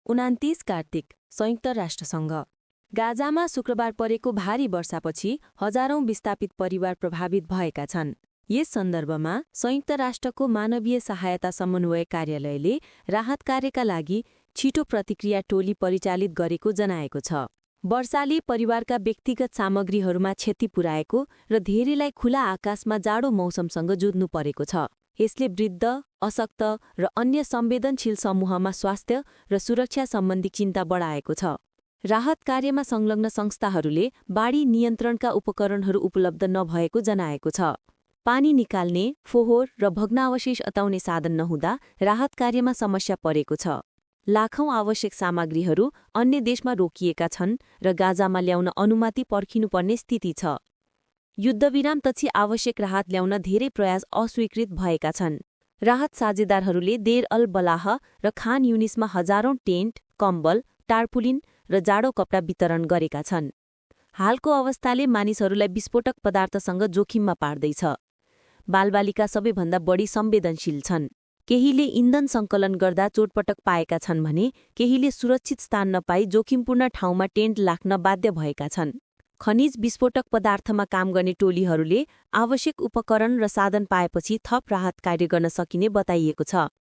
29 कार्तिक संयुक्त राष्ट्रसङ्घ गाजामा शुक्रबार परेको भारी वर्षापछि हजारौं विस्थापित परिवार प्रभावित भएका छन्। यस सन्दर्भमा संयुक्त राष्ट्रको मानवीय सहायता समन्वय कार्यालयले राहत कार्यका लागि छिटो प्रतिक्रिया टोली परिचालित गरेको जनाएको छ। वर्षाले परिवारका व्यक्तिगत सामग्रीहरूमा क्षति पुर्याएको र धेरैलाई खुला आकाशमा जाडो मौसमसँग जुझ्नु परेको छ। यसले वृद्ध, अशक्त र अन्य संवेदनशील समूहमा स्वास्थ्य र सुरक्षा सम्बन्धी चिन्ता बढाएको छ। राहत कार्यमा संलग्न संस्थाहरूले बाढी नियन्त्रणका उपकरणहरू उपलब्ध नभएको जनाएको छ। पानी निकाल्ने, फोहोर र भग्नावशेष अटाउने साधन नहुँदा राहत कार्यमा समस्या परेको छ। लाखौं आवश्यक सामग्रीहरू अन्य देशमा रोकिएका छन् र गाजामा ल्याउन अनुमति पर्खिनुपर्ने स्थिति छ। युद्धविरामपछि आवश्यक राहत ल्याउन धेरै प्रयास अस्वीकृत भएका छन्। राहत साझेदारहरूले देर अल बलाह र खान युनिसमा हजारौं टेन्ट, कम्बल, टार्पुलिन र जाडो कपडा वितरण गरेका छन्। हालको अवस्थाले मानिसहरूलाई विस्फोटक पदार्थसँग जोखिममा पार्दैछ। बालबालिका सबैभन्दा बढी संवेदनशील छन्। केहीले इन्धन सङ्कलन गर्दा चोटपटक पाएका छन् भने केहीले सुरक्षित स्थान नपाई जोखिमपूर्ण ठाउँमा टेन्ट राख्न बाध्य भएका छन्। खनिज विस्फोटक पदार्थमा काम गर्ने टोलीहरूले आवश्यक उपकरण र साधन पाएपछि थप राहत कार्य गर्न सकिने बताइएको छ।